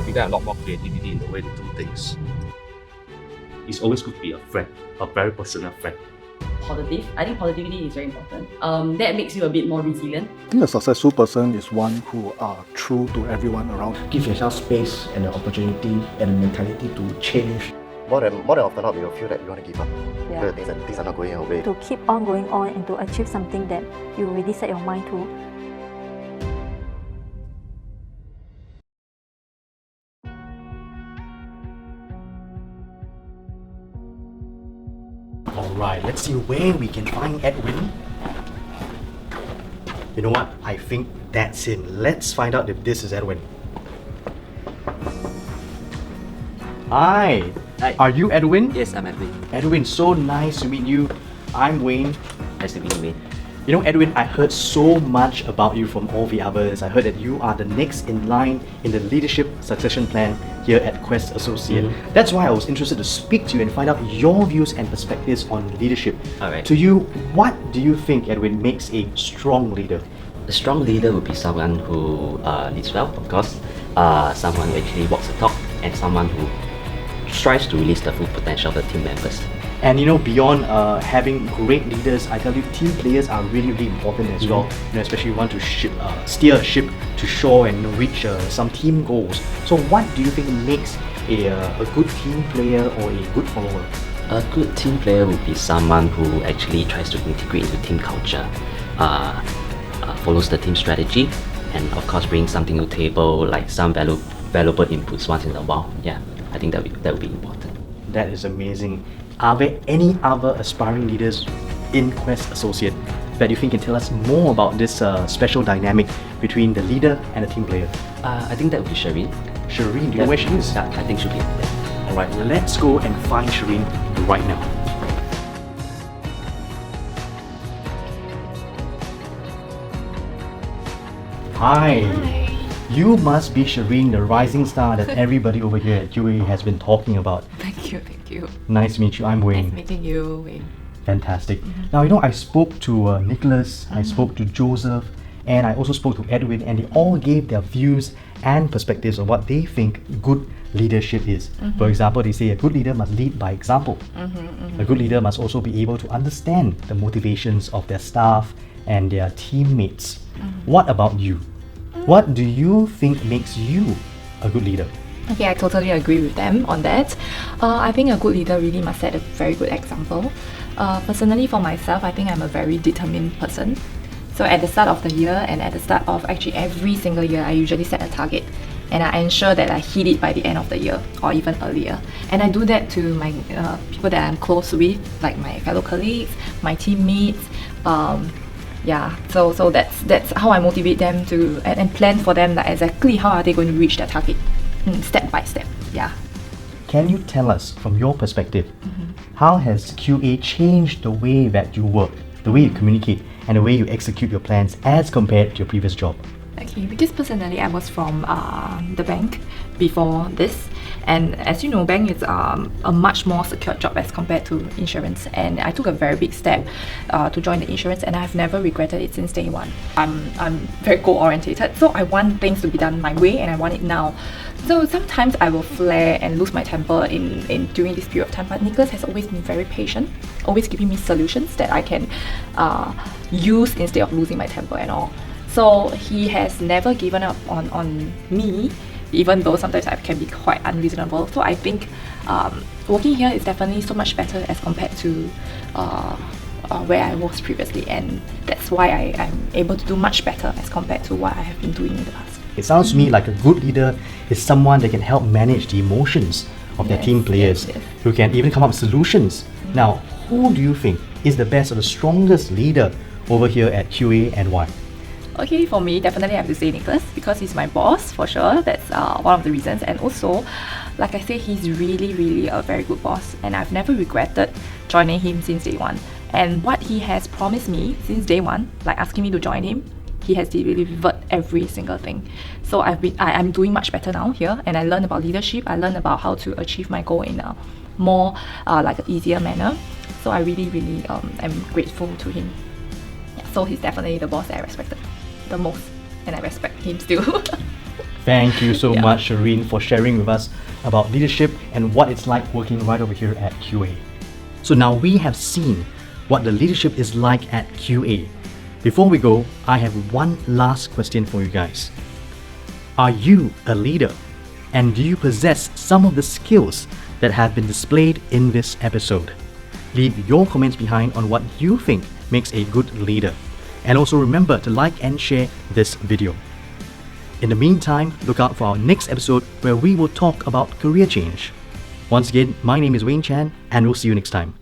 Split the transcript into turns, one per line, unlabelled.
We got a lot more creativity in the way to do things. It's always good to be a friend, a very personal friend.
Positive. I think positivity is very important. That makes you a bit more resilient.
I think a successful person is one who are true to everyone around.
Give yourself space and the opportunity and the mentality to change.
More than often not, we will feel that you want to give up.
Yeah.
Things are not going your way.
To keep on going on and to achieve something that you really set your mind to.
Alright, let's see where we can find Edwin. You know what? I think that's him. Let's find out if this is Edwin. Hi.
Hi.
Are you Edwin?
Yes, I'm Edwin.
Edwin, so nice to meet you. I'm Wayne.
Nice to meet you, Wayne.
You know, Edwin, I heard so much about you from all the others. I heard that you are the next in line in the leadership succession plan here at Quest Associate. That's why I was interested to speak to you and find out your views and perspectives on leadership.
Alright.
To you, what do you think, Edwin, makes a strong leader?
A strong leader would be someone who leads well, of course, someone who actually walks the talk, and someone who strives to release the full potential of the team members.
And you know, beyond having great leaders, I tell you, team players are really, really important as well. You know, especially if you want to steer a ship to shore and reach some team goals. So, what do you think makes a good team player or a good follower?
A good team player would be someone who actually tries to integrate into team culture, follows the team strategy, and of course brings something to the table, like some valuable inputs once in a while. Yeah, I think that would be important.
That is amazing. Are there any other aspiring leaders in Quest Associate that you think can tell us more about this special dynamic between the leader and the team player?
I think that would be Sherine.
Sherine, do you know where she is?
Yeah, I think she'll be there.
Alright, let's go and find Sherine right now. Hi. You must be Sherine, the rising star that everybody over here at QA has been talking about.
Thank you, thank you.
Nice to meet you. I'm Wayne.
Nice meeting you, Wayne.
Fantastic. Now, you know, I spoke to Nicholas, I spoke to Joseph, and I also spoke to Edwin, and they all gave their views and perspectives on what they think good leadership is. For example, they say a good leader must lead by example. A good leader must also be able to understand the motivations of their staff and their teammates. What about you? What do you think makes you a good leader?
Okay, I totally agree with them on that. I think a good leader really must set a very good example. Personally, for myself, I think I'm a very determined person. So at the start of the year and at the start of actually every single year, I usually set a target and I ensure that I hit it by the end of the year or even earlier. And I do that to my people that I'm close with, like my fellow colleagues, my teammates. Yeah, so that's how I motivate them to and plan for them, like exactly how are they going to reach their target, step by step. Yeah.
Can you tell us, from your perspective, how has QA changed the way that you work, the way you communicate, and the way you execute your plans as compared to your previous job?
Okay, because personally I was from the bank before this, and as you know, bank is a much more secure job as compared to insurance, and I took a very big step to join the insurance, and I've never regretted it since day one. I'm very goal orientated, so I want things to be done my way and I want it now. So sometimes I will flare and lose my temper in during this period of time, but Nicholas has always been very patient, always giving me solutions that I can use instead of losing my temper and all. So he has never given up on me, even though sometimes I can be quite unreasonable. So I think working here is definitely so much better as compared to where I was previously, and that's why I'm able to do much better as compared to what I have been doing in the past.
It sounds to me like a good leader is someone that can help manage the emotions of their team players, who can even come up with solutions. Now, who do you think is the best or the strongest leader over here at QA and why?
Okay, for me, definitely I have to say Nicholas, because he's my boss for sure. That's one of the reasons. And also, like I said, he's really a very good boss, and I've never regretted joining him since day one. And what he has promised me since day one, like asking me to join him, he has delivered every single thing. So I'm doing much better now here, and I learned about leadership. I learned about how to achieve my goal in a more like an easier manner. So I really am grateful to him. Yeah, so he's definitely the boss that I respected the most, and I respect him still.
Thank you so
Yeah.
much, Sherine, for sharing with us about leadership and what it's like working right over here at QA. So now we have seen what the leadership is like at QA. Before we go, I have one last question for you guys. Are you a leader? And do you possess some of the skills that have been displayed in this episode? Leave your comments behind on what you think makes a good leader. And also remember to like and share this video. In the meantime, look out for our next episode where we will talk about career change. Once again, my name is Wayne Chan and we'll see you next time.